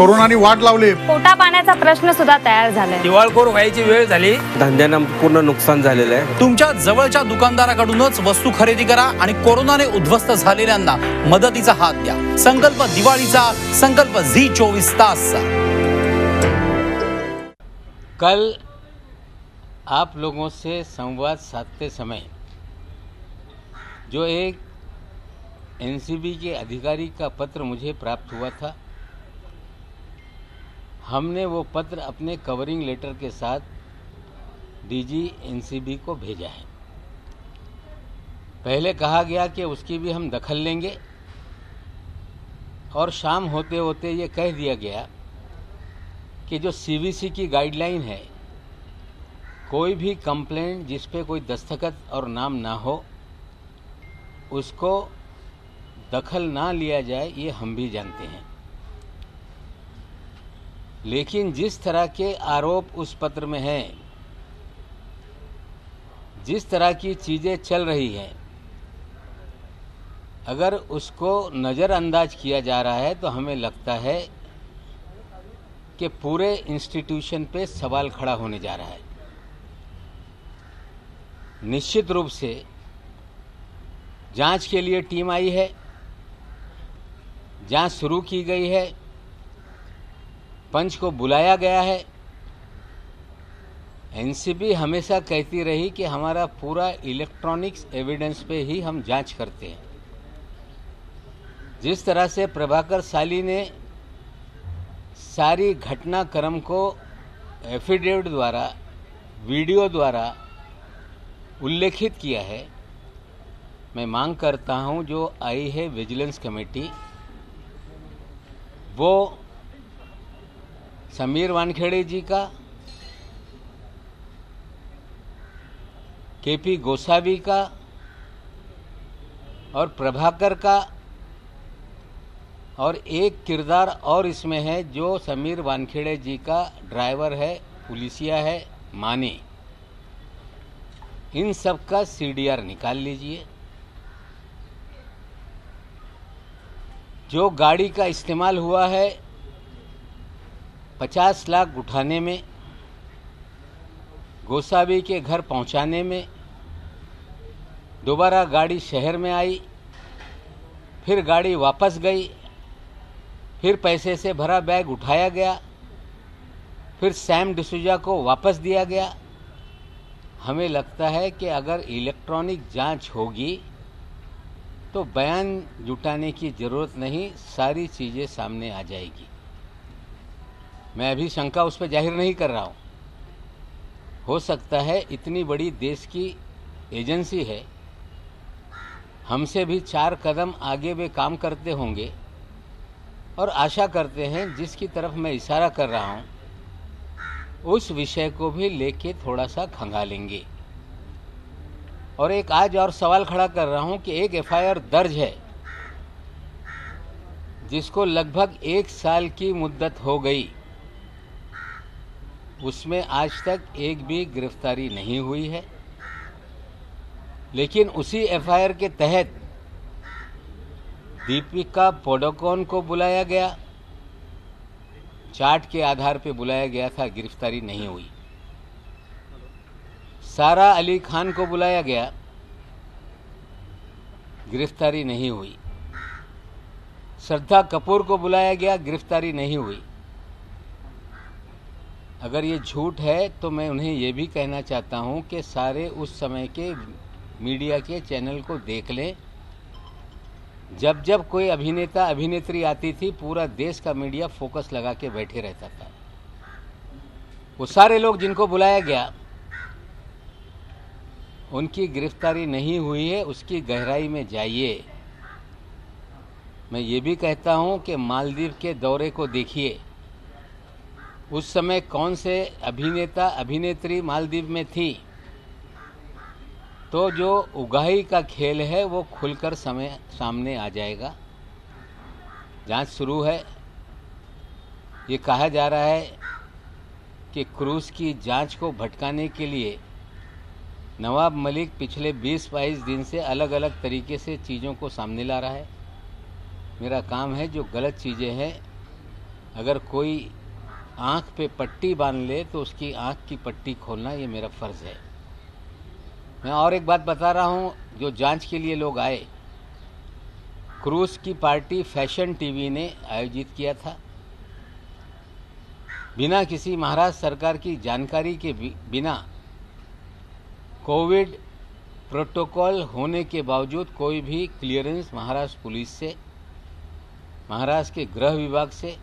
कोरोनाने वाट लावली, पोटा पाण्याचा प्रश्न सुद्धा तयार झालाय, दिवाळखोर व्हायची वेळ झाली, धंद्यांना पूर्ण नुकसान झालेलं आहे। तुमच्या जवळच्या दुकानदाराकडूनच वस्तू खरेदी करा आणि कोरोनाने उद्ध्वस्त झालेल्यांना मदतीचा हात द्या। संकल्प दिवाळीचा, संकल्प झी24 तासचा। कल आप लोगों से संवाद साधते समय जो एक एनसीबी के अधिकारी का पत्र मुझे प्राप्त हुआ था, हमने वो पत्र अपने कवरिंग लेटर के साथ डीजी एनसीबी को भेजा है। पहले कहा गया कि उसकी भी हम दखल लेंगे और शाम होते होते ये कह दिया गया कि जो सीवीसी की गाइडलाइन है, कोई भी कंप्लेंट जिस पे कोई दस्तखत और नाम ना हो उसको दखल ना लिया जाए, ये हम भी जानते हैं। लेकिन जिस तरह के आरोप उस पत्र में हैं, जिस तरह की चीज़ें चल रही हैं, अगर उसको नज़रअंदाज किया जा रहा है तो हमें लगता है कि पूरे इंस्टीट्यूशन पे सवाल खड़ा होने जा रहा है। निश्चित रूप से जांच के लिए टीम आई है, जांच शुरू की गई है, पंच को बुलाया गया है। एनसीबी हमेशा कहती रही कि हमारा पूरा इलेक्ट्रॉनिक्स एविडेंस पे ही हम जांच करते हैं। जिस तरह से प्रभाकर साली ने सारी घटनाक्रम को एफिडेविट द्वारा, वीडियो द्वारा उल्लेखित किया है, मैं मांग करता हूं जो आई है विजिलेंस कमेटी, वो समीर वानखेड़े जी का, केपी गोसावी का और प्रभाकर का, और एक किरदार और इसमें है जो समीर वानखेड़े जी का ड्राइवर है, पुलिसिया है, माने, इन सब का सीडीआर निकाल लीजिए। जो गाड़ी का इस्तेमाल हुआ है 50 लाख उठाने में, गोसावी के घर पहुंचाने में, दोबारा गाड़ी शहर में आई, फिर गाड़ी वापस गई, फिर पैसे से भरा बैग उठाया गया, फिर सैम डिसूजा को वापस दिया गया। हमें लगता है कि अगर इलेक्ट्रॉनिक जांच होगी तो बयान जुटाने की जरूरत नहीं, सारी चीजें सामने आ जाएगी। मैं अभी शंका उस पर जाहिर नहीं कर रहा हूं। हो सकता है इतनी बड़ी देश की एजेंसी है, हमसे भी 4 कदम आगे वे काम करते होंगे, और आशा करते हैं जिसकी तरफ मैं इशारा कर रहा हूं उस विषय को भी लेके थोड़ा सा खंगालेंगे। और एक आज और सवाल खड़ा कर रहा हूं कि एक एफआईआर दर्ज है जिसको लगभग 1 साल की मुद्दत हो गई, उसमें आज तक एक भी गिरफ्तारी नहीं हुई है। लेकिन उसी एफआईआर के तहत दीपिका पादुकोण को बुलाया गया, चार्ट के आधार पर बुलाया गया था, गिरफ्तारी नहीं हुई। सारा अली खान को बुलाया गया, गिरफ्तारी नहीं हुई। श्रद्धा कपूर को बुलाया गया, गिरफ्तारी नहीं हुई। अगर ये झूठ है तो मैं उन्हें ये भी कहना चाहता हूं कि सारे उस समय के मीडिया के चैनल को देख लें। जब जब कोई अभिनेता अभिनेत्री आती थी, पूरा देश का मीडिया फोकस लगा के बैठे रहता था। वो सारे लोग जिनको बुलाया गया उनकी गिरफ्तारी नहीं हुई है, उसकी गहराई में जाइए। मैं ये भी कहता हूं कि मालदीव के दौरे को देखिए, उस समय कौन से अभिनेता अभिनेत्री मालदीव में थी, तो जो उगाही का खेल है वो खुलकर सामने आ जाएगा। जांच शुरू है। ये कहा जा रहा है कि क्रूज की जांच को भटकाने के लिए नवाब मलिक पिछले 20-22 दिन से अलग अलग तरीके से चीज़ों को सामने ला रहा है। मेरा काम है जो गलत चीज़ें हैं अगर कोई आंख पे पट्टी बांध ले तो उसकी आंख की पट्टी खोलना ये मेरा फर्ज है। मैं और एक बात बता रहा हूँ, जो जांच के लिए लोग आए, क्रूज की पार्टी फैशन टीवी ने आयोजित किया था। बिना किसी महाराष्ट्र सरकार की जानकारी के बिना कोविड प्रोटोकॉल होने के बावजूद कोई भी क्लियरेंस महाराष्ट्र पुलिस से, महाराष्ट्र के गृह विभाग से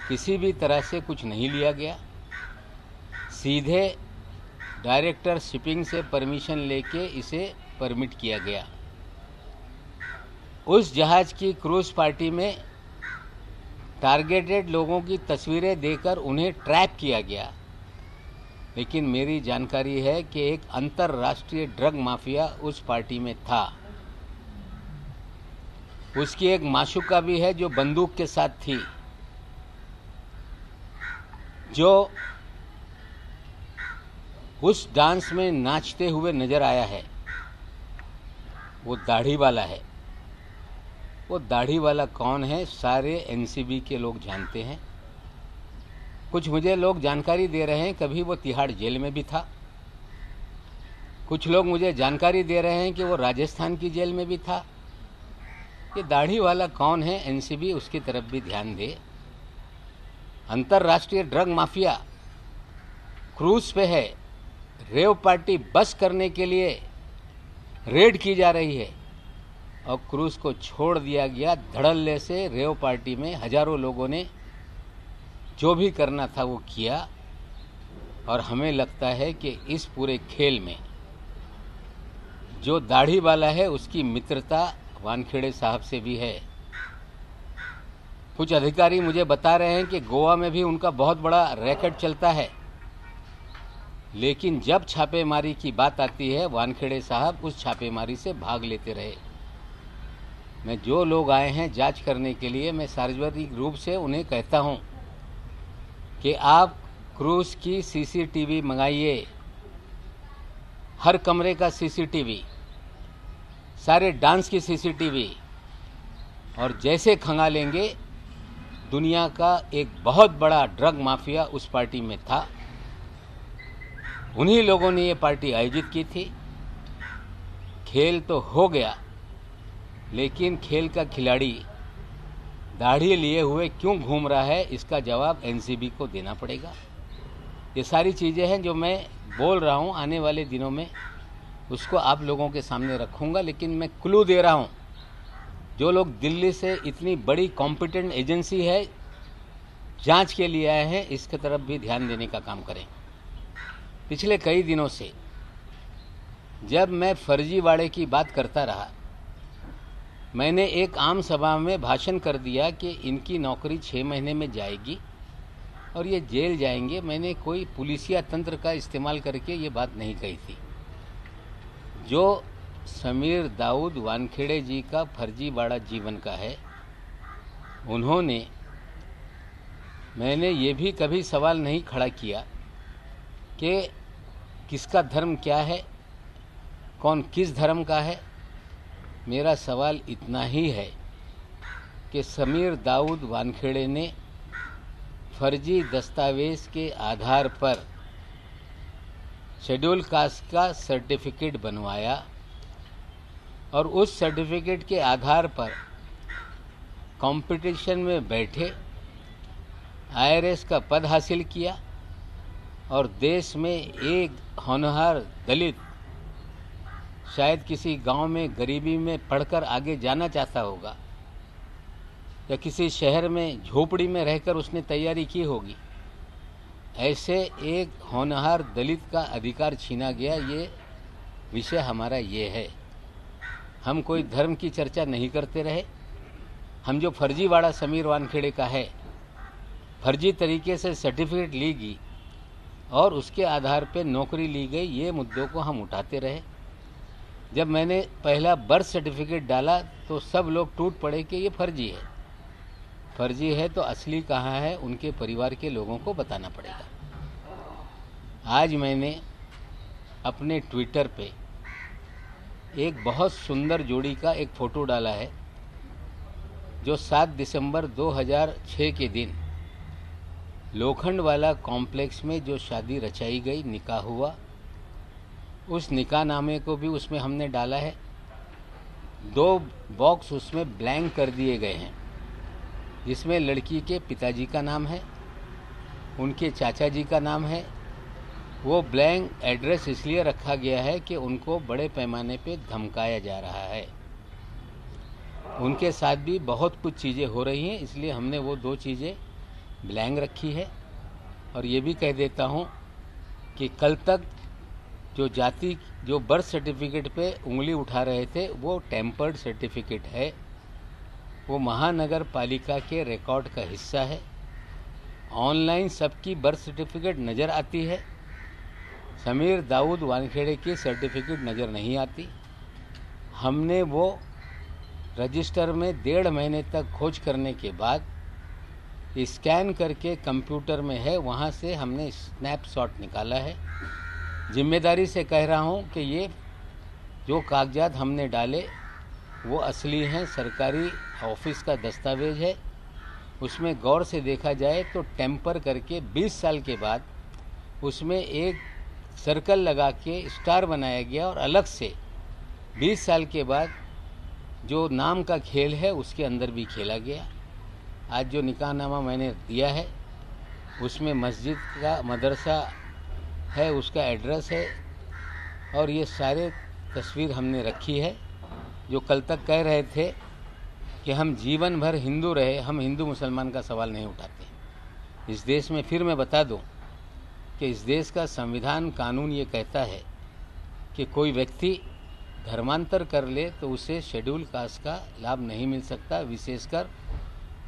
किसी भी तरह से कुछ नहीं लिया गया। सीधे डायरेक्टर शिपिंग से परमिशन लेके इसे परमिट किया गया। उस जहाज की क्रूज पार्टी में टारगेटेड लोगों की तस्वीरें देकर उन्हें ट्रैप किया गया। लेकिन मेरी जानकारी है कि एक अंतर्राष्ट्रीय ड्रग माफिया उस पार्टी में था। उसकी एक माशूका भी है जो बंदूक के साथ थी, जो उस डांस में नाचते हुए नजर आया है। वो दाढ़ी वाला है। वो दाढ़ी वाला कौन है, सारे एनसीबी के लोग जानते हैं। कुछ मुझे लोग जानकारी दे रहे हैं कभी वो तिहाड़ जेल में भी था। कुछ लोग मुझे जानकारी दे रहे हैं कि वो राजस्थान की जेल में भी था। ये दाढ़ी वाला कौन है, एनसीबी उसकी तरफ भी ध्यान दे। अंतर्राष्ट्रीय ड्रग माफिया क्रूज पे है। रेव पार्टी बस करने के लिए रेड की जा रही है और क्रूज को छोड़ दिया गया। धड़ल्ले से रेव पार्टी में हजारों लोगों ने जो भी करना था वो किया। और हमें लगता है कि इस पूरे खेल में जो दाढ़ी वाला है उसकी मित्रता वानखेड़े साहब से भी है। कुछ अधिकारी मुझे बता रहे हैं कि गोवा में भी उनका बहुत बड़ा रैकेट चलता है। लेकिन जब छापेमारी की बात आती है, वानखेड़े साहब उस छापेमारी से भाग लेते रहे। मैं जो लोग आए हैं जांच करने के लिए, मैं सार्वजनिक रूप से उन्हें कहता हूं कि आप क्रूज की सीसीटीवी मंगाइए, हर कमरे का सीसीटीवी, सारे डांस की सीसीटीवी, और जैसे खंगालेंगे दुनिया का एक बहुत बड़ा ड्रग माफिया उस पार्टी में था। उन्हीं लोगों ने ये पार्टी आयोजित की थी। खेल तो हो गया, लेकिन खेल का खिलाड़ी दाढ़ी लिए हुए क्यों घूम रहा है, इसका जवाब एनसीबी को देना पड़ेगा। ये सारी चीज़ें हैं जो मैं बोल रहा हूँ, आने वाले दिनों में उसको आप लोगों के सामने रखूँगा। लेकिन मैं क्लू दे रहा हूँ, जो लोग दिल्ली से इतनी बड़ी कॉम्पिटेंट एजेंसी है जांच के लिए आए हैं, इसकी तरफ भी ध्यान देने का काम करें। पिछले कई दिनों से जब मैं फर्जीवाड़े की बात करता रहा, मैंने एक आम सभा में भाषण कर दिया कि इनकी नौकरी 6 महीने में जाएगी और ये जेल जाएंगे। मैंने कोई पुलिसिया तंत्र का इस्तेमाल करके ये बात नहीं कही थी। जो समीर दाऊद वानखेड़े जी का फर्जीवाड़ा जीवन का है, उन्होंने, मैंने ये भी कभी सवाल नहीं खड़ा किया कि किसका धर्म क्या है, कौन किस धर्म का है। मेरा सवाल इतना ही है कि समीर दाऊद वानखेड़े ने फर्जी दस्तावेज के आधार पर शेड्यूल कास्ट का सर्टिफिकेट बनवाया और उस सर्टिफिकेट के आधार पर कंपटीशन में बैठे, आईआरएस का पद हासिल किया और देश में एक होनहार दलित, शायद किसी गांव में गरीबी में पढ़कर आगे जाना चाहता होगा या किसी शहर में झोपड़ी में रहकर उसने तैयारी की होगी, ऐसे एक होनहार दलित का अधिकार छीना गया। ये विषय हमारा ये है। हम कोई धर्म की चर्चा नहीं करते रहे। हम जो फर्जीवाड़ा समीर वानखेड़े का है, फर्जी तरीके से सर्टिफिकेट ली गई और उसके आधार पर नौकरी ली गई, ये मुद्दों को हम उठाते रहे। जब मैंने पहला बर्थ सर्टिफिकेट डाला तो सब लोग टूट पड़े कि ये फर्जी है। फर्जी है तो असली कहाँ है, उनके परिवार के लोगों को बताना पड़ेगा। आज मैंने अपने ट्विटर पे एक बहुत सुंदर जोड़ी का एक फ़ोटो डाला है जो 7 दिसंबर 2006 के दिन लोखंडवाला कॉम्प्लेक्स में जो शादी रचाई गई, निकाह हुआ, उस निकाह नामे को भी उसमें हमने डाला है। 2 बॉक्स उसमें ब्लैंक कर दिए गए हैं, जिसमें लड़की के पिताजी का नाम है, उनके चाचा जी का नाम है। वो ब्लैंक एड्रेस इसलिए रखा गया है कि उनको बड़े पैमाने पे धमकाया जा रहा है। उनके साथ भी बहुत कुछ चीज़ें हो रही हैं, इसलिए हमने वो 2 चीज़ें ब्लैंक रखी है। और ये भी कह देता हूँ कि कल तक जो बर्थ सर्टिफिकेट पे उंगली उठा रहे थे, वो टेम्पर्ड सर्टिफिकेट है, वो महानगर पालिका के रिकॉर्ड का हिस्सा है। ऑनलाइन सबकी बर्थ सर्टिफिकेट नज़र आती है, समीर दाऊद वानखेड़े की सर्टिफिकेट नज़र नहीं आती। हमने वो रजिस्टर में 1.5 महीने तक खोज करने के बाद स्कैन करके कंप्यूटर में है, वहाँ से हमने स्नैपशॉट निकाला है। जिम्मेदारी से कह रहा हूँ कि ये जो कागजात हमने डाले वो असली हैं, सरकारी ऑफिस का दस्तावेज है। उसमें गौर से देखा जाए तो टेम्पर करके 20 साल के बाद उसमें एक सर्कल लगा के स्टार बनाया गया और अलग से 20 साल के बाद जो नाम का खेल है उसके अंदर भी खेला गया। आज जो निकाहनामा मैंने दिया है उसमें मस्जिद का मदरसा है, उसका एड्रेस है, और ये सारे तस्वीर हमने रखी है। जो कल तक कह रहे थे कि हम जीवन भर हिंदू रहे, हम हिंदू मुसलमान का सवाल नहीं उठाते। इस देश में फिर मैं बता दूं कि इस देश का संविधान कानून ये कहता है कि कोई व्यक्ति धर्मांतर कर ले तो उसे शेड्यूल कास्ट का लाभ नहीं मिल सकता। विशेषकर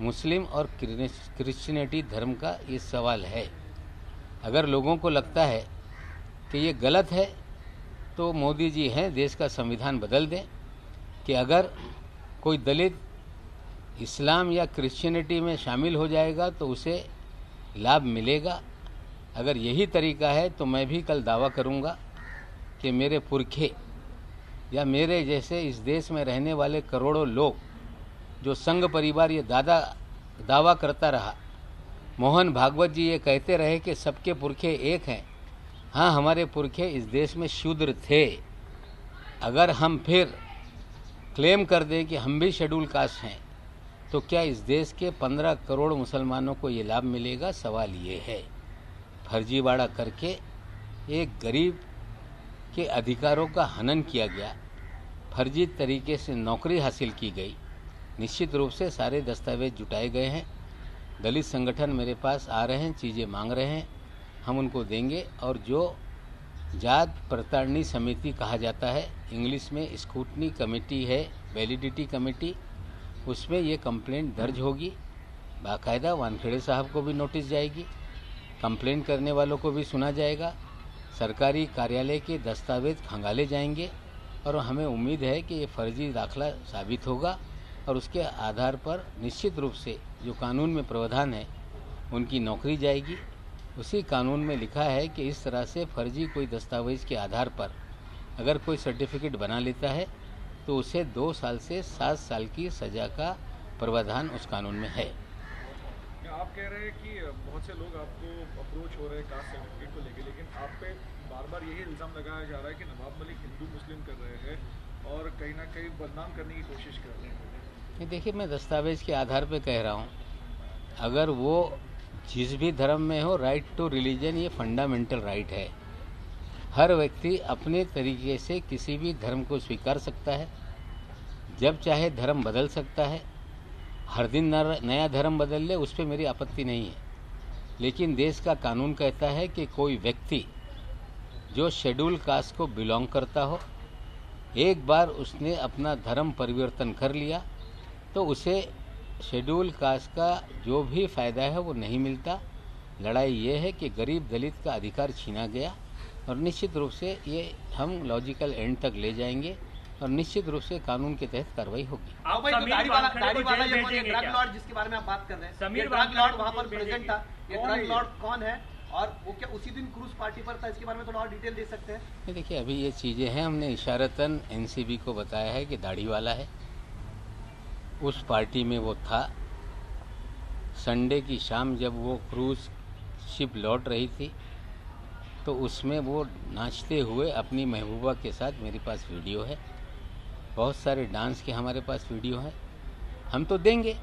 मुस्लिम और क्रिश्चियनिटी धर्म का ये सवाल है। अगर लोगों को लगता है कि ये गलत है तो मोदी जी हैं, देश का संविधान बदल दें कि अगर कोई दलित इस्लाम या क्रिश्चियनिटी में शामिल हो जाएगा तो उसे लाभ मिलेगा। अगर यही तरीका है तो मैं भी कल दावा करूंगा कि मेरे पुरखे या मेरे जैसे इस देश में रहने वाले करोड़ों लोग, जो संघ परिवार ये दावा करता रहा, मोहन भागवत जी ये कहते रहे कि सबके पुरखे एक हैं। हाँ, हमारे पुरखे इस देश में शूद्र थे। अगर हम फिर क्लेम कर दें कि हम भी शेड्यूल कास्ट हैं तो क्या इस देश के 15 करोड़ मुसलमानों को ये लाभ मिलेगा? सवाल ये है। फर्जीवाड़ा करके एक गरीब के अधिकारों का हनन किया गया, फर्जी तरीके से नौकरी हासिल की गई। निश्चित रूप से सारे दस्तावेज जुटाए गए हैं। दलित संगठन मेरे पास आ रहे हैं, चीज़ें मांग रहे हैं, हम उनको देंगे। और जो जात पड़तालनी समिति कहा जाता है, इंग्लिश में स्क्रूटनी कमेटी है, वैलिडिटी कमेटी, उसमें ये कंप्लेंट दर्ज होगी। बाकायदा वानखेड़े साहब को भी नोटिस जाएगी, कंप्लेंट करने वालों को भी सुना जाएगा, सरकारी कार्यालय के दस्तावेज खंगाले जाएंगे और हमें उम्मीद है कि ये फर्जी दाखला साबित होगा और उसके आधार पर निश्चित रूप से जो कानून में प्रावधान है उनकी नौकरी जाएगी। उसी कानून में लिखा है कि इस तरह से फर्जी कोई दस्तावेज के आधार पर अगर कोई सर्टिफिकेट बना लेता है तो उसे 2 साल से 7 साल की सज़ा का प्रावधान उस कानून में है। आप कह रहे हैं कि बहुत से लोग आपको अप्रोच हो रहे हैं कास्ट सर्टिफिकेट को लेके, लेकिन आप पे बार बार यही इल्ज़ाम लगाया जा रहा है कि नवाब मलिक हिंदू मुस्लिम कर रहे हैं और कहीं ना कहीं बदनाम करने की कोशिश कर रहे हैं। देखिए, मैं दस्तावेज के आधार पे कह रहा हूँ, अगर वो जिस भी धर्म में हो, राइट टू रिलीजन ये फंडामेंटल राइट है। हर व्यक्ति अपने तरीके से किसी भी धर्म को स्वीकार सकता है, जब चाहे धर्म बदल सकता है। हर दिन नया धर्म बदल ले, उस पर मेरी आपत्ति नहीं है। लेकिन देश का कानून कहता है कि कोई व्यक्ति जो शेड्यूल कास्ट को बिलोंग करता हो, एक बार उसने अपना धर्म परिवर्तन कर लिया तो उसे शेड्यूल कास्ट का जो भी फ़ायदा है वो नहीं मिलता। लड़ाई ये है कि गरीब दलित का अधिकार छीना गया और निश्चित रूप से ये हम लॉजिकल एंड तक ले जाएंगे और निश्चित रूप से कानून के तहत कार्रवाई होगी। आओ भाई, दाढ़ी वाला ये कौन है? ड्रग लॉर्ड जिसके बारे में आप बात कर रहे हैं, ये ड्रग लॉर्ड वहाँ पर प्रेजेंट था, ये ड्रग लॉर्ड कौन है और वो क्या उसी दिन क्रूज पार्टी पर था? इसके बारे में थोड़ा और डिटेल दे सकते हैं? देखिए, अभी ये चीज़ें हैं, हमने इशारतन एनसीबी को बताया है कि दाढ़ी वाला है। उस पार्टी में वो था। संडे की शाम जब वो क्रूज शिप लौट रही थी तो उसमें वो नाचते हुए अपनी महबूबा के साथ, मेरे पास वीडियो है, बहुत सारे डांस के हमारे पास वीडियो है, हम तो देंगे।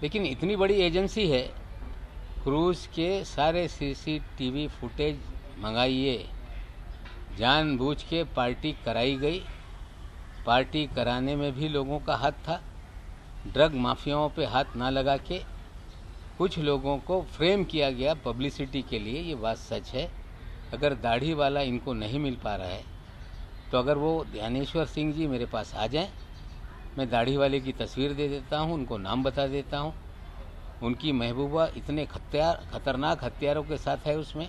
लेकिन इतनी बड़ी एजेंसी है, क्रूज के सारे सीसीटीवी फुटेज मंगाइए। जानबूझ के पार्टी कराई गई, पार्टी कराने में भी लोगों का हाथ था। ड्रग माफियाओं पे हाथ ना लगा के कुछ लोगों को फ्रेम किया गया पब्लिसिटी के लिए, ये बात सच है। अगर दाढ़ी वाला इनको नहीं मिल पा रहा है तो अगर वो ज्ञानेश्वर सिंह जी मेरे पास आ जाएं, मैं दाढ़ी वाले की तस्वीर दे देता हूं, उनको नाम बता देता हूं। उनकी महबूबा इतने खतरनाक हथियारों के साथ है उसमें।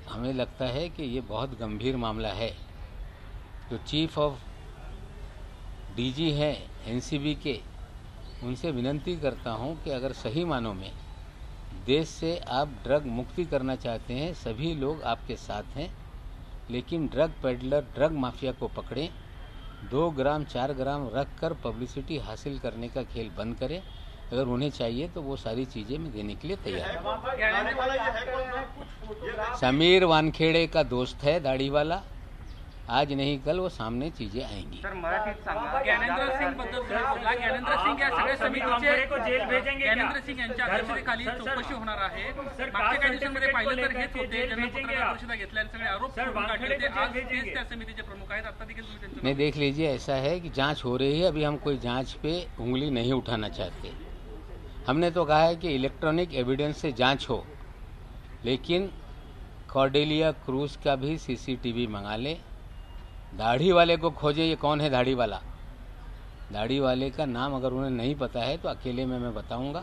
हमें लगता है कि ये बहुत गंभीर मामला है। जो चीफ ऑफ डीजी हैं एनसीबी के, उनसे विनती करता हूं कि अगर सही मानों में देश से आप ड्रग मुक्ति करना चाहते हैं, सभी लोग आपके साथ हैं, लेकिन ड्रग पेडलर, ड्रग माफिया को पकड़ें, 2 ग्राम 4 ग्राम रख कर पब्लिसिटी हासिल करने का खेल बंद करें। अगर उन्हें चाहिए तो वो सारी चीजें मैं देने के लिए तैयार हूँ। समीर वानखेड़े का दोस्त है दाढ़ी वाला, आज नहीं कल वो सामने चीजें आएंगी। सर मराठीत सांगा, ज्ञानेंद्र सिंग बद्दल ज्ञानेंद्र सिंग या सगळ्या समितीचे को जेल भेजेंगे, ज्ञानेंद्र सिंग यांच्या अध्यक्षतेखाली चौकशी होणार आहे। मागच्या काही दिवसांमध्ये पाहिलं तर हेच होते, ज्यांना पत्रकार परिषदा घेतल्या आणि सगळे आरोप काढले ते आज तेच त्या समितीचे प्रमुख आहेत। आता देखील तुम्ही त्यांचं नहीं, देख लीजिए, ऐसा है कि जांच हो रही है, अभी हम कोई जांच पे उंगली नहीं उठाना चाहते। हमने तो कहा है कि इलेक्ट्रॉनिक एविडेंस से जांच हो, लेकिन कॉर्डेलिया क्रूज का भी सीसीटीवी मंगा ले। दाढ़ी वाले को खोजे, ये कौन है दाढ़ी वाला? दाढ़ी वाले का नाम अगर उन्हें नहीं पता है तो अकेले में मैं बताऊंगा।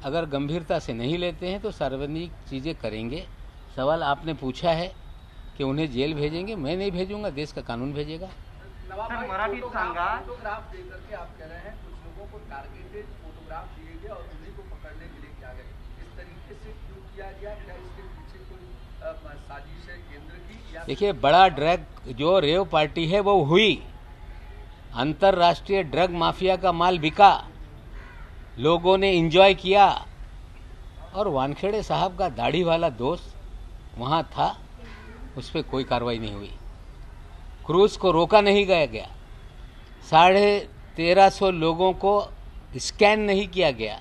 अगर गंभीरता से नहीं लेते हैं तो सार्वजनिक चीजें करेंगे। सवाल आपने पूछा है कि उन्हें जेल भेजेंगे, मैं नहीं भेजूंगा, देश का कानून भेजेगा। सर मराठीत सांगा, फोटोग्राफ देकर के आप कह रहे हैं कुछ लोगों को टारगेटेड फोटोग्राफ दिए गए और उन्हीं को पकड़ने के लिए किया गया। इस तरीके से क्यों किया गया? क्या इसके पीछे कोई साजिश है केंद्र की? देखिए, बड़ा ड्रग जो रेव पार्टी है वो हुई, अंतरराष्ट्रीय ड्रग माफिया का माल बिका, लोगों ने एंजॉय किया, और वानखेड़े साहब का दाढ़ी वाला दोस्त वहां था, उस पर कोई कार्रवाई नहीं हुई। क्रूज को रोका नहीं गया, 1350 लोगों को स्कैन नहीं किया गया,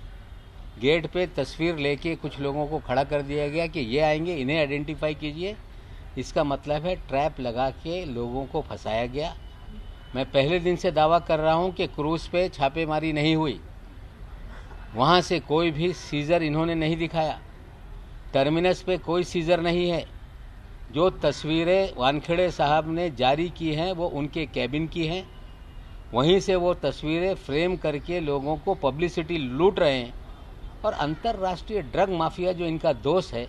गेट पे तस्वीर लेके कुछ लोगों को खड़ा कर दिया गया कि ये आएंगे, इन्हें आइडेंटिफाई कीजिए। इसका मतलब है ट्रैप लगा के लोगों को फंसाया गया। मैं पहले दिन से दावा कर रहा हूं कि क्रूज पे छापेमारी नहीं हुई, वहां से कोई भी सीजर इन्होंने नहीं दिखाया, टर्मिनस पे कोई सीजर नहीं है। जो तस्वीरें वानखेड़े साहब ने जारी की हैं वो उनके कैबिन की हैं, वहीं से वो तस्वीरें फ्रेम करके लोगों को पब्लिसिटी लूट रहे हैं। और अंतर्राष्ट्रीय ड्रग माफिया जो इनका दोस्त है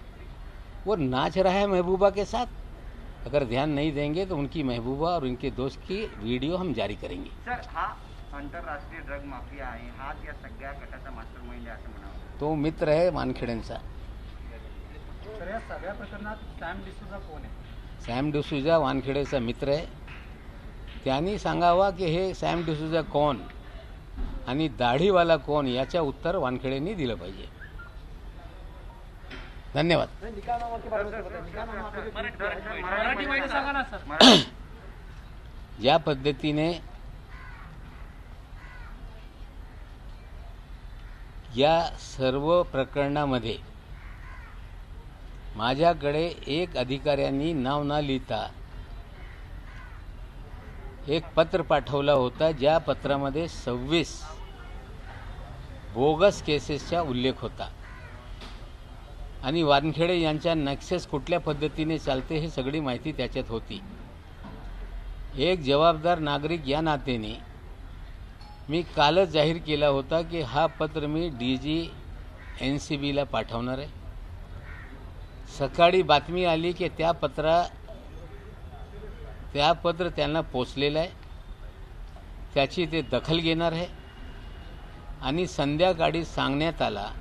वो नाच रहा है महबूबा के साथ। अगर ध्यान नहीं देंगे तो उनकी महबूबा और उनके दोस्त की वीडियो हम जारी करेंगे। सर हा आंतरराष्ट्रीय ड्रग माफिया आहे, हाच या सगळ्या गटाचा मास्टरमाइंड आहे असं म्हणावं। तो मित्र आहे वानखेडेंचा। सर या सगळ्या प्रकरणात सॅम डिसूजा कोण आहे? सॅम डिसूजा वानखेडेचा मित्र आहे। त्यांनी सांगावा की हे सॅम डिसूजा कोण आणि दाढीवाला कोण, याच्या उत्तर वानखेडेंनी दिलं पाहिजे। धन्यवाद। ज्या पद्धतीने या सर्व प्रकरणामध्ये माझ्याकडे एक अधिकाऱ्यांनी नाव न लिहिता एक पत्र पाठवला होता, ज्या पत्रामध्ये 26 बोगस केसेसचा उल्लेख होता आणि वानखेडे यांच्या नक्सेस कुठल्या पद्धतीने चालते हे सगळी माहिती त्याच्यात होती। एक जबाबदार नागरिक या नात्याने मी कालच जाहीर केला होता की हा पत्र मी डीजी एनसीबीला पाठवणार आहे। सकाळी बातमी आली की त्या पत्र त्यांना पोचलेलं आहे, त्याची ते दखल घेणार आहे आणि संध्याकाळी सांगण्यात आला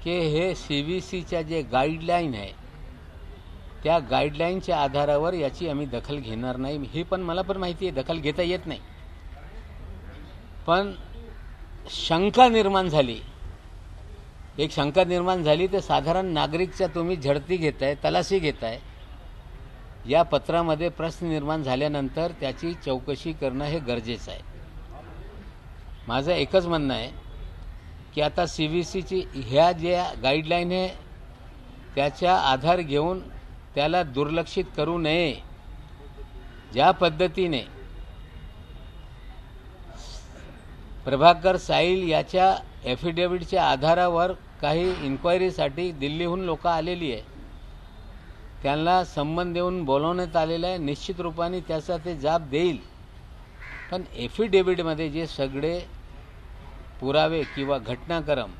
की हे सीबीसीच्या जे गाईडलाईन आहे त्या गाईडलाईनच्या आधारावर याची आम्ही दखल घेणार नाही। ही पण मला पण माहिती आहे दखल घेता येत नाही, पण शंका निर्माण झाली, एक शंका निर्माण झाली तर साधारण नागरिकच्या तुम्ही झडती घेताय, तलाशी घेताय. या पत्रामध्ये प्रश्न निर्माण झाल्यानंतर त्याची चौकशी करणं हे गरजेचं आहे. माझं एकच म्हणणं आहे की आता CBCची ह्या ज्या गाईडलाईन आहे त्याचा आधार घेऊन त्याला दुर्लक्षित करू नये. ज्या पद्धतीने प्रभाकर साईल याच्या ॲफिडेव्हिटच्या आधारावर काही इन्क्वायरीसाठी दिल्लीहून लोक आलेली आहे, त्यांना संबंध देऊन बोलवण्यात आलेलं आहे. निश्चित रूपाने त्याचा ते जाब देईल. पण ॲफिडेव्हिटमध्ये जे सगळे पुरावे किंवा घटनाक्रम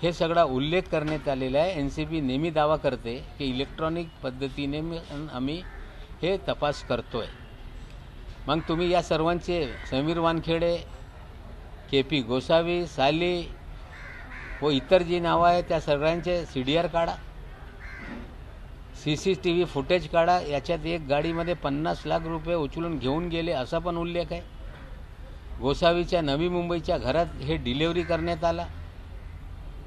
हे सगळा उल्लेख करण्यात आलेला आहे. NCB नेहमी दावा करते की इलेक्ट्रॉनिक पद्धतीने आम्ही हे तपास करतोय. मग तुम्ही या सर्वांचे समीर वानखेडे, KP गोसावी, साली व इतर जी नावं आहेत त्या सगळ्यांचे CDR काढा, CCTV फुटेज काढा. याच्यात एक गाडीमध्ये 50 लाख रुपये उचलून घेऊन गेले असा पण उल्लेख आहे. गोसावीच्या नवी मुंबईच्या घरात हे डिलिव्हरी करण्यात आला.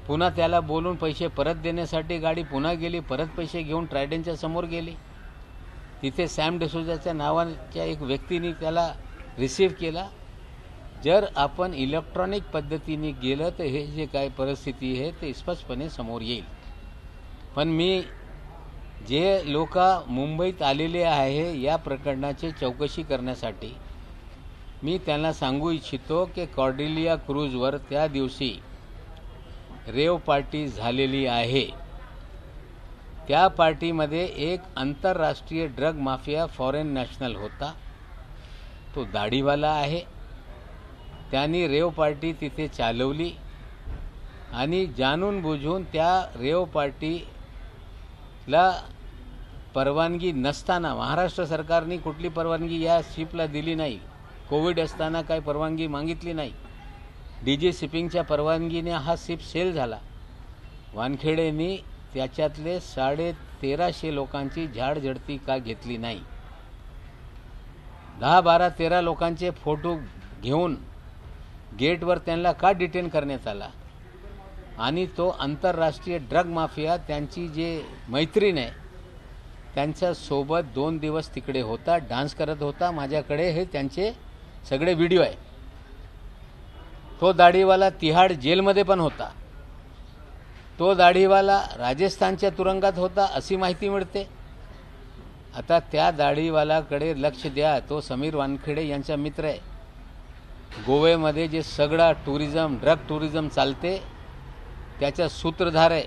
पुन्हा त्याला बोलून पैसे परत देण्यासाठी गाडी पुन्हा गेली, परत पैसे घेऊन ट्रायडनच्या समोर गेली. तिथे सॅम डिसोजाच्या नावाच्या एक व्यक्तीने त्याला रिसीव्ह केला. जर आपण इलेक्ट्रॉनिक पद्धतीने गेलं तर हे जे काय परिस्थिती आहे ते स्पष्टपणे समोर येईल. पण मी जे लोक मुंबईत आलेले आहे या प्रकरणाची चौकशी करण्यासाठी मी त्यांना सांगू इच्छितो की कॉर्डेलिया क्रूजवर त्या दिवशी रेव पार्टी झालेली आहे. त्या पार्टीमध्ये एक आंतरराष्ट्रीय ड्रग माफिया फॉरेन नॅशनल होता, तो दाढीवाला आहे. त्यांनी रेव पार्टी तिथे चालवली आणि जाणून बुजून त्या रेव पार्टीला परवानगी नसताना, महाराष्ट्र सरकारने कुठली परवानगी या शिपला दिली नाही, कोविड असताना काही परवानगी मागितली नाही, DG शिपिंगच्या परवानगीने हा शिप सेल झाला. वानखेडेंनी त्याच्यातले 1350 लोकांची झाडझडती का घेतली नाही? 10, 12, 13 लोकांचे फोटो घेऊन गेटवर त्यांना का डिटेन करण्यात आला? आणि तो आंतरराष्ट्रीय ड्रग माफिया त्यांची जे मैत्रीण आहे त्यांच्यासोबत 2 दिवस तिकडे होता, डान्स करत होता. माझ्याकडे हे त्यांचे सगळे व्हिडिओ आहे. तो दाढीवाला तिहाड जेलमध्ये पण होता. तो दाढीवाला राजस्थानच्या तुरुंगात होता अशी माहिती मिळते. आता त्या दाढीवालाकडे लक्ष द्या. तो समीर वानखेडे यांचा मित्र आहे. गोव्यामध्ये जे सगळा टुरिझम, ड्रग टुरिझम चालते त्याचा सूत्रधार आहे.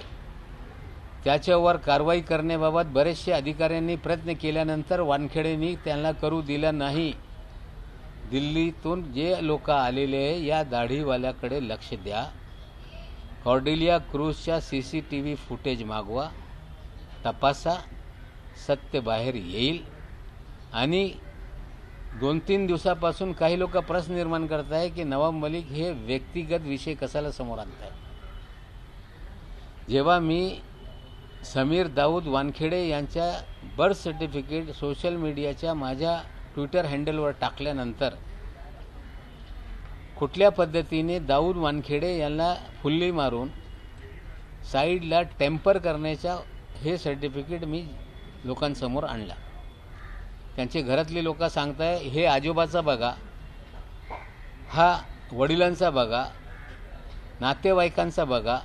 त्याच्यावर कारवाई करण्याबाबत बरेचसे अधिकाऱ्यांनी प्रयत्न केल्यानंतर वानखेडेंनी त्यांना करू दिलं नाही. दिल्लीतून जे लोक आलेले आहे या दाढीवाल्याकडे लक्ष द्या. कॉर्डेलिया क्रूजच्या CCTV फुटेज मागवा, तपासा, सत्य बाहेर येईल. आणि 2-3 दिवसापासून काही लोक प्रश्न निर्माण करत आहे की नवाब मलिक हे व्यक्तिगत विषय कशाला समोर आणताय. जेव्हा मी समीर दाऊद वानखेडे यांच्या बर्थ सर्टिफिकेट सोशल मीडियाच्या माझ्या ट्विटर हँडलवर टाकल्यानंतर कुठल्या पद्धतीने दाऊद वानखेडे यांना फुल्ली मारून साईडला टेम्पर करण्याचा हे सर्टिफिकेट मी लोकांसमोर आणला. त्यांचे घरातले लोक सांगताय हे आजोबाचा बघा, हा वडिलांचा बघा, नातेवाईकांचा बघा,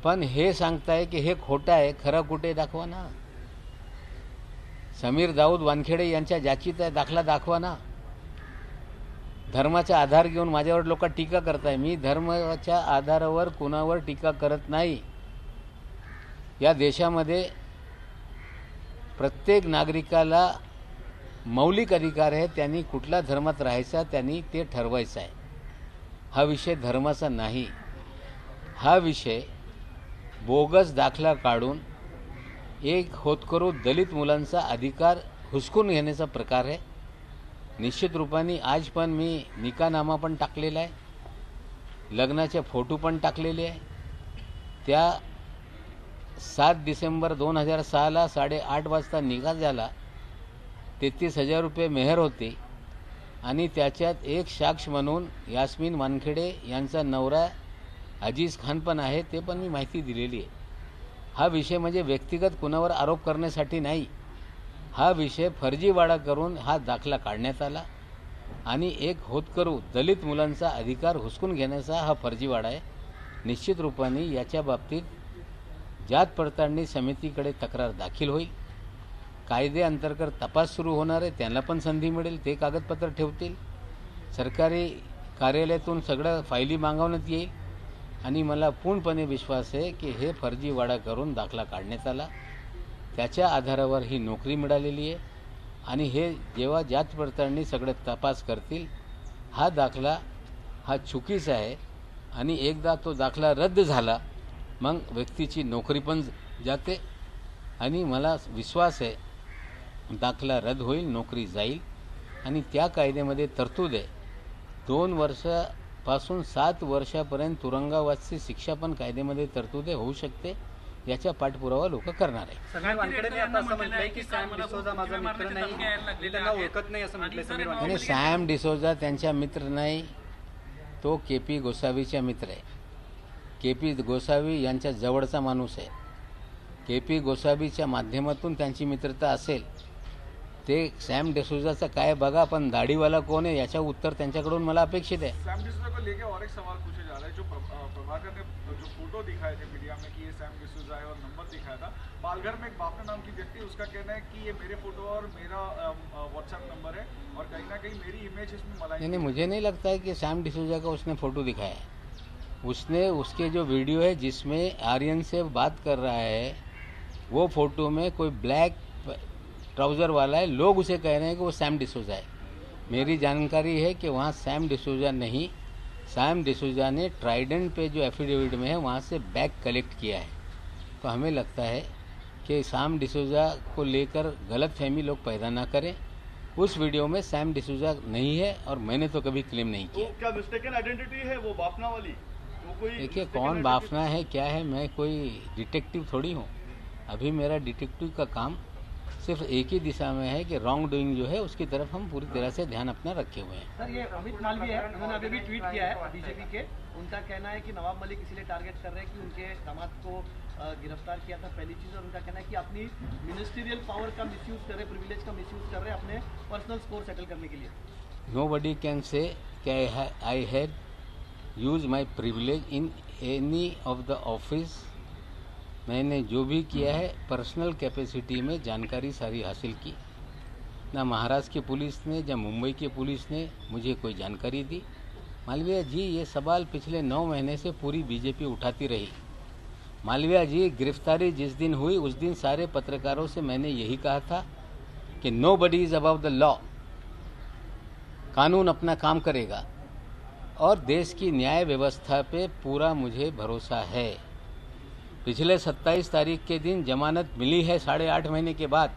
पण हे सांगताय की हे खोटं आहे. खरं कुठे दाखवा ना. समीर दाऊद वानखेडे यांच्या जातीचा दाखला दाखवा ना. धर्माचा आधार घेऊन माझ्यावर लोक टीका करताय. मी धर्माच्या आधारावर कुणावर टीका करत नाही. या देशामध्ये प्रत्येक नागरिकाला मौलिक अधिकार आहे. त्यांनी कुठल्या धर्मात राहायचा त्यांनी ते ठरवायचं आहे. हा विषय धर्माचा नाही. हा विषय बोगस दाखला काढून एक होतकरू दलित मुलांचा अधिकार हुसकून घेण्याचा प्रकार आहे. निश्चित रूपाने आज पण मी निकाहनामा पण टाकलेला आहे, लग्नाचे फोटो पण टाकलेले आहे. त्या 7 डिसेंबर 2006ला 8:30 वाजता निकाह झाला. 33,000 रुपये मेहर होती. आणि त्याच्यात एक साक्ष म्हणून यास्मिन वानखेडे यांचा नवरा अजीज खान पण आहे, ते पण मी माहिती दिलेली आहे. हा विषय म्हणजे व्यक्तिगत कुणावर आरोप करण्यासाठी नाही. हा विषय फर्जीवाडा करून हा दाखला काढण्यात आला आणि एक होतकरू दलित मुलांचा अधिकार हुसकून घेण्याचा हा फर्जीवाडा आहे. निश्चित रूपाने याच्या बाबतीत जात पडताळणी समितीकडे तक्रार दाखल होईल. कायद्याअंतर्गत तपास सुरू होणार आहे, त्यांना पण संधी मिळेल, ते कागदपत्र ठेवतील. सरकारी कार्यालयातून सगळं फायली मागवण्यात येईल आणि मला पूर्णपणे विश्वास आहे की हे फर्जीवाडा करून दाखला काढण्यात आला, त्याच्या आधारावर ही नोकरी मिळालेली आहे. आणि हे जेव्हा जात पडताळणी सगळे तपास करतील, हा दाखला हा चुकीचा आहे आणि एकदा तो दाखला रद्द झाला मग व्यक्तीची नोकरी पण जाते. आणि मला विश्वास आहे दाखला रद्द होईल, नोकरी जाईल. आणि त्या कायद्यामध्ये तरतूद आहे 2 वर्षापासून 7 वर्षापर्यंत तुरुंगवासाची शिक्षा पण कायद्यामध्ये तरतूद होऊ शकते. याचा पाठपुरावा लोक करणार आहे. समीर वानखेडेंनी आता असं म्हटलंय की सॅम डिसोजा माझा मित्र नाही, मी त्यांना ओळखत नाही असं म्हटलंय समीर वानखेडे. आणि सॅम डिसोजा त्यांचा मित्र नाही, तो केपी गोसावीचा मित्र आहे. केपी गोसावी यांच्या जवळचा माणूस आहे. केपी गोसावीच्या माध्यमातून त्यांची मित्रता असेल. ते सॅम डिसोजाचं काय बघा, पण दाढीवाला कोण आहे याचं उत्तर त्यांच्याकडून मला अपेक्षित आहे. सैम डिसूजा को लेके और एक सवाल पूछा जा रहा है. जो प्रभाकर ने जो फोटो दिखाए थे मीडिया में कि ये सैम डिसूजा है और नंबर दिखाया था, पालघर में एक बापना नाम की व्यक्ति, उसका कहना है कि ये मेरे फोटो और मेरा व्हाट्सएप नंबर है और कहीं ना कहीं मेरी इमेज इसमें मलाई. नहीं, मुझे नहीं लगता है कि सैम डिसूजा का उसने फोटो दिखाया है. उसने उसके जो वीडियो है जिसमें आर्यन से बात कर रहा है, वो फोटो में कोई ब्लैक ट्राउज़र वाला है. लोग उसे कह रहे हैं कि वो सैम डिसूजा है. मेरी जानकारी है कि वहाँ सैम डिसूजा नहीं, सैम डिसूजा ने ट्राइडेंट पे जो एफिडेविट में है वहाँ से बैग कलेक्ट किया है. तो हमें लगता है कि सैम डिसूजा को लेकर गलतफहमी लोग पैदा ना करें. उस वीडियो में सैम डिसूजा नहीं है और मैंने तो कभी क्लेम नहीं किया. क्या मिस्टेकन आइडेंटिटी है वो बापना वाली? देखिए कौन बापना है क्या है, मैं कोई डिटेक्टिव थोड़ी हूँ. अभी मेरा डिटेक्टिव का काम सिर्फ एक ही दिशा में है कि रॉन्ग डूइंग जो है उसकी तरफ हम पूरी तरह से ध्यान अपना रखे हुए हैं. सर, ये अमित मालवीय है, उन्होंने अभी भी ट्वीट किया है बीजेपी के. उनका कहना है कि नवाब मलिक इसीलिए टारगेट कर रहे हैं कि उनके दामाद को गिरफ्तार किया था, पहली चीज. और उनका कहना है कि अपनी मिनिस्ट्रियल पावर का मिसयूज कर रहे, प्रिविलेज का मिसयूज कर रहे अपने पर्सनल स्कोर सेटल करने के लिए. Nobody can say कि I had used my privilege in any of the office. मैंने जो भी किया है पर्सनल कैपेसिटी में जानकारी सारी हासिल की. ना महाराष्ट्र की पुलिस ने या मुंबई की पुलिस ने मुझे कोई जानकारी दी. मालविया जी, ये सवाल पिछले 9 महीने से पूरी बीजेपी उठाती रही. मालविया जी, गिरफ्तारी जिस दिन हुई उस दिन सारे पत्रकारों से मैंने यही कहा था कि nobody is above the law. कानून अपना काम करेगा और देश की न्याय व्यवस्था पे पूरा मुझे भरोसा है. पिछले 27 तारीख के दिन जमानत मिली है 8.5 महीने के बाद.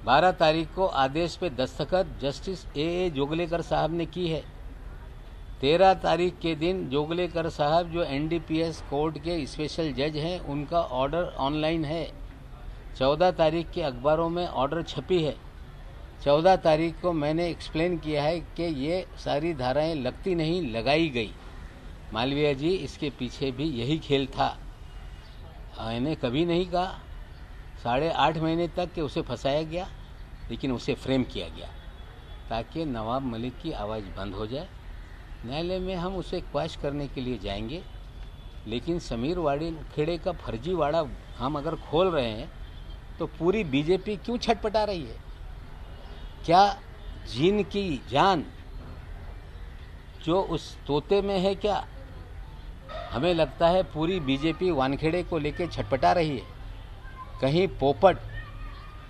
12 तारीख को आदेश पे दस्तखत जस्टिस ए जोगलेकर साहब ने की है. 13 तारीख के दिन जोगलेकर साहब जो एनडीपीएस कोर्ट के स्पेशल जज हैं, उनका ऑर्डर ऑनलाइन है. 14 तारीख के अखबारों में ऑर्डर छपी है. 14 तारीख को मैंने एक्सप्लेन किया है कि ये सारी धाराएं लगती नहीं, लगाई गई. मालविया जी, इसके पीछे भी यही खेल था. मैंने कभी नहीं कहा 8.5 महीने तक कि उसे फंसाया गया, लेकिन उसे फ्रेम किया गया ताकि नवाब मलिक की आवाज़ बंद हो जाए. न्यायालय में हम उसे क्वाश करने के लिए जाएंगे, लेकिन समीर वानखेड़े का फर्जीवाड़ा हम अगर खोल रहे हैं तो पूरी बीजेपी क्यों छटपटा रही है? क्या जीन की जान जो उस तोते में है क्या? हमें लगता है पूरी बीजेपी वानखेड़े को लेकर छटपटा रही है. कहीं पोपट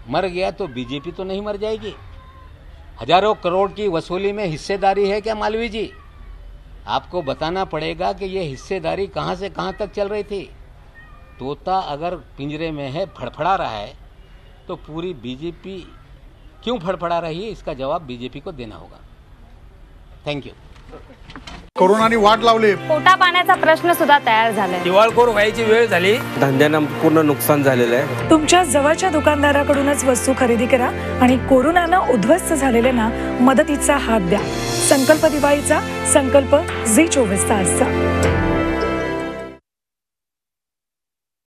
मर गया तो बीजेपी तो नहीं मर जाएगी. हजारों करोड़ की वसूली में हिस्सेदारी है क्या मालवीय जी? आपको बताना पड़ेगा कि ये हिस्सेदारी कहां से कहां तक चल रही थी. तोता अगर पिंजरे में है, फड़फड़ा रहा है, तो पूरी बीजेपी क्यों फड़फड़ा रही है, इसका जवाब बीजेपी को देना होगा. Thank you. कोरोनाने वाट लावली. पोटा पाण्याचा प्रश्न सुद्धा तयार झालाय. दिवाळखोर व्हायची वेळ झाली. धंद्यानं पूर्ण नुकसान झालेलं आहे. तुमच्या जवळच्या दुकानदाराकडूनच वस्तू खरेदी करा आणि कोरोनानं उद्ध्वस्त झालेल्यांना मदतीचा हात द्या. संकल्प दिवाळीचा, संकल्प झी 24 तासचा.